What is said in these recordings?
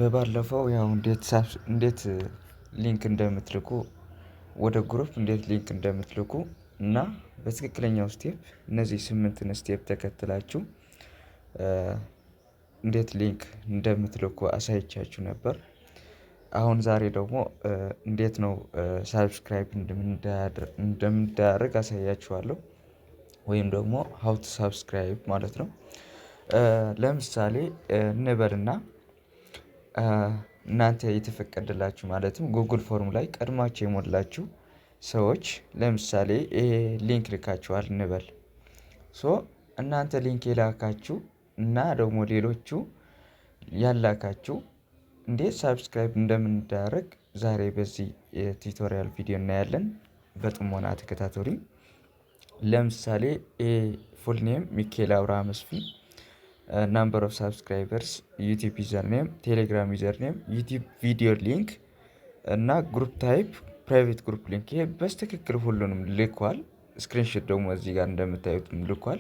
በባለፈው ያው እንዴት ሊንክ እንደምትልኩ ወደ ግሩፕ እንዴት ሊንክ እንደምትልኩ እና በትክክለኛው ስቴፕ እነዚህ 8ን ስቴፕ ተከትላችሁ እንዴት ሊንክ እንደምትልኩ አሳይቻችሁ ነበር። አሁን ዛሬ ደግሞ እንዴት ነው ሳብስክራይብ እንደምንዳረግ አሳያችኋለሁ። ወይም ደግሞ ሃው ቱ ሳብስክራይብ ማለት ነው። ለምሳሌ እንበልና እናንተ የተፈቀደላችሁ ማለትም ጉግል ፎርም ላይ ቀድማችሁ የሞላችሁ ሰዎች ለምሳሌ ይሄ ሊንክ ልካችኋል እንበል። ሶ እናንተ ሊንክ የላካችሁ እና ደግሞ ሌሎቹ ያላካችሁ እንዴት ሳብስክራይብ እንደምንዳረግ ዛሬ በዚህ የቲዩቶሪያል ቪዲዮ እናያለን። በጥሞና ተከታተሉኝ። ለምሳሌ ፉል ኔም ሚካኤል አብርሃም መስፍን፣ ናምበር ኦፍ ሳብስክራይበርስ፣ ዩቲዩብ ዩዘር ኔም፣ ቴሌግራም ዩዘር ኔም፣ ዩቲዩብ ቪዲዮ ሊንክ እና ግሩፕ ታይፕ ፕራይቬት ግሩፕ ሊንክ። ይሄ በስትክክል ሁሉንም ልኳል። ስክሪንሾት ደግሞ እዚህ ጋር እንደምታዩት ልኳል።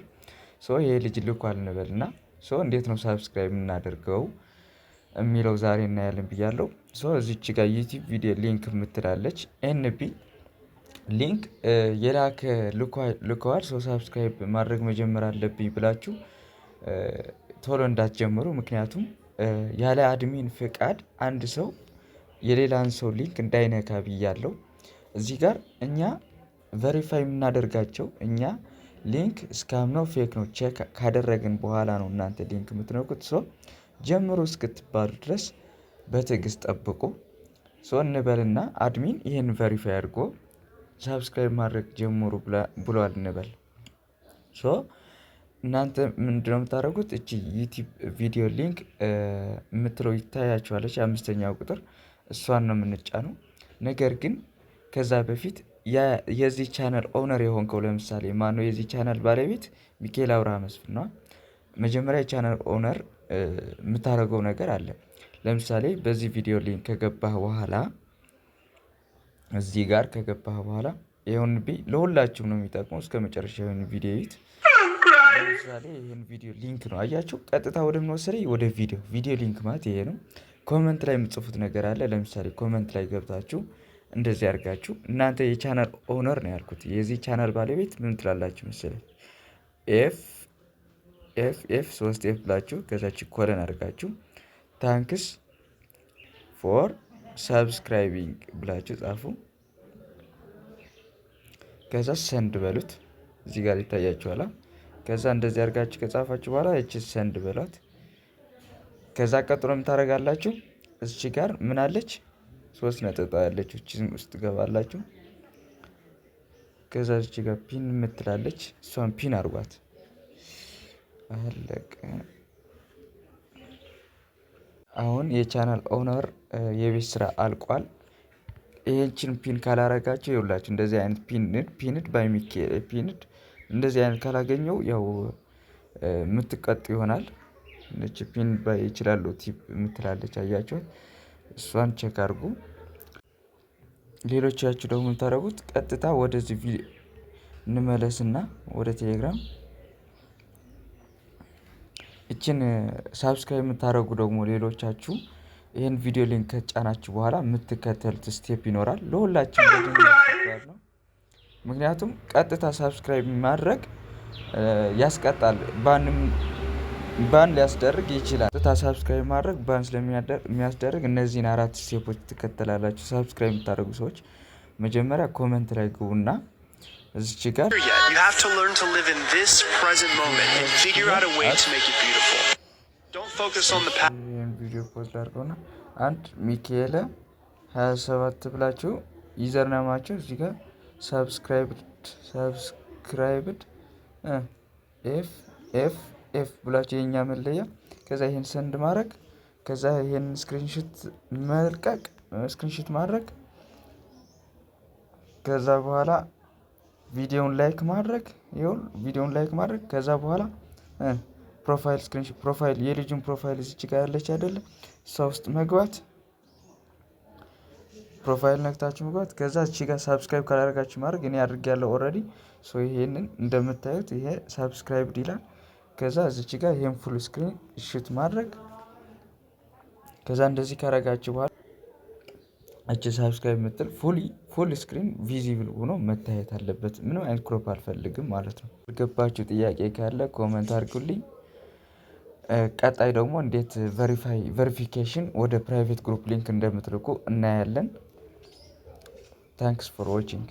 ሶ ይሄ ልጅ ልኳል እንበልና ሶ እንዴት ነው ሳብስክራይብ የምናደርገው የሚለው ዛሬ እናያለን ብያለሁ። ሶ እዚች ጋር ዩቲዩብ ቪዲዮ ሊንክ የምትላለች ኤንቢ ሊንክ የላከ ልከዋል። ሶ ሳብስክራይብ ማድረግ መጀመር አለብኝ ብላችሁ ቶሎ እንዳትጀምሩ። ምክንያቱም ያለ አድሚን ፍቃድ አንድ ሰው የሌላን ሰው ሊንክ እንዳይነካ ብያለሁ። እዚህ ጋር እኛ ቨሪፋይ የምናደርጋቸው እኛ ሊንክ ስካም ነው ፌክ ነው ቼክ ካደረግን በኋላ ነው እናንተ ሊንክ የምትነኩት። ሶ ጀምሮ እስክትባሉ ድረስ በትዕግስት ጠብቁ። ሶ እንበልና አድሚን ይህን ቨሪፋይ አድርጎ ሳብስክራይብ ማድረግ ጀምሩ ብሏል እንበል። ሶ እናንተ ምንድነው የምታደርጉት? እቺ ዩቲዩብ ቪዲዮ ሊንክ የምትለው ይታያችኋለች፣ 5ኛው ቁጥር እሷን ነው የምንጫነው። ነገር ግን ከዛ በፊት የዚህ ቻናል ኦነር የሆንከው ለምሳሌ ማነው የዚህ ቻናል ባለቤት? ሚካኤል አብርሃም መስፍን ነው። መጀመሪያ የቻናል ኦነር የምታደርገው ነገር አለ። ለምሳሌ በዚህ ቪዲዮ ሊንክ ከገባህ በኋላ እዚህ ጋር ከገባህ በኋላ ይሄን ለሁላችሁም ነው የሚጠቅመው። እስከ መጨረሻ ይሄን ቪዲዮ ይዩት። ለምሳሌ ይሄን ቪዲዮ ሊንክ ነው አያችሁ፣ ቀጥታ ወደ ምን ወሰደኝ? ወደ ቪዲዮ ሊንክ ማለት ይሄ ነው። ኮመንት ላይ የምትጽፉት ነገር አለ። ለምሳሌ ኮመንት ላይ ገብታችሁ እንደዚህ አድርጋችሁ እናንተ የቻናል ኦነር ነው ያልኩት የዚህ ቻናል ባለቤት ምን ትላላችሁ መሰለኝ? ኤፍ 3 ብላችሁ ከዛች ኮለን አድርጋችሁ ታንክስ ፎር ሳብስክራይቢንግ ብላችሁ ጻፉ። ከዛ ሰንድ በሉት። እዚህ ጋር ይታያችኋል። ከዛ እንደዚህ አድርጋችሁ ከጻፋችሁ በኋላ እቺ ሰንድ በሏት። ከዛ ቀጥሎ ምን ታደርጋላችሁ? እዚህ ጋር ምን አለች? 3 ነጥብ ያለች እቺ ውስጥ ገባላችሁ። ከዛ እዚህ ጋር ፒን የምትላለች እሷን ፒን አድርጓት። አለቀ። አሁን የቻናል ኦነር የቤት ስራ አልቋል። ይሄችን ፒን ካላረጋችሁ ይኸውላችሁ እንደዚህ አይነት ፒንድ ባይ ሚካኤል ፒንድ እንደዚህ አይነት ካላገኘው ያው የምትቀጡ ይሆናል። እቺ ፒን ባይ ይችላል ቲፕ የምትላለች አያችሁ፣ እሷን ቼክ አድርጉ። ሌሎቻችሁ ደግሞ የምታደርጉት ቀጥታ ወደዚህ ቪዲዮ እንመለስና ወደ ቴሌግራም እቺን ሳብስክራይብ የምታደርጉ ደግሞ ሌሎቻችሁ ይሄን ቪዲዮ ሊንክ ከጫናችሁ በኋላ የምትከተሉት ስቴፕ ይኖራል። ለሁላችንም ነው። ምክንያቱም ቀጥታ ሳብስክራይብ ማድረግ ያስቀጣል፣ ባን ሊያስደርግ ይችላል። ቀጥታ ሳብስክራይብ ማድረግ ባን ስለሚያስደርግ እነዚህን 4 ስቴፖች ትከተላላችሁ። ሳብስክራይብ የምታደርጉ ሰዎች መጀመሪያ ኮመንት ላይ ግቡና እዚች ጋር ቪዲዮ ፖስት አድርገውና አንድ ሚካኤል 27 ብላችሁ ዩዘር ናማችሁ እዚህ ጋር ሳብስክራይብድ ኤፍ ብላችሁ የኛ መለያ። ከዛ ይሄን ሰንድ ማድረግ፣ ከዛ ይሄን ስክሪንሾት መልቀቅ፣ ስክሪንሾት ማድረግ፣ ከዛ በኋላ ቪዲዮውን ላይክ ማድረግ፣ ከዛ በኋላ ፕሮፋይል ስክሪንሾት ፕሮፋይል የልጁን ፕሮፋይል እዚች ጋር ያለች አይደለ እሷ ውስጥ መግባት፣ ፕሮፋይል ነክታችሁ መግባት። ከዛ እቺ ጋር ሳብስክራይብ ካላደረጋችሁ ማድረግ እኔ አድርጌያለሁ ኦልሬዲ። ሶ ይሄንን እንደምታዩት ይሄ ሳብስክራይብድ ይላል። ከዛ እዚች ጋር ይሄን ፉል ስክሪን ሹት ማድረግ፣ ከዛ እንደዚህ ካረጋችሁ በኋላ እቺ ሳብስክራይብ የምትል ፉል ስክሪን ቪዚብል ሆኖ መታየት አለበት። ምንም አይነት ክሮፕ አልፈልግም ማለት ነው። ገባችሁ? ጥያቄ ካለ ኮመንት አድርጉልኝ። ቀጣይ ደግሞ እንዴት ቬሪፊኬሽን ወደ ፕራይቬት ግሩፕ ሊንክ እንደምትልኩ እናያለን። ታንክስ ፎር ዋቺንግ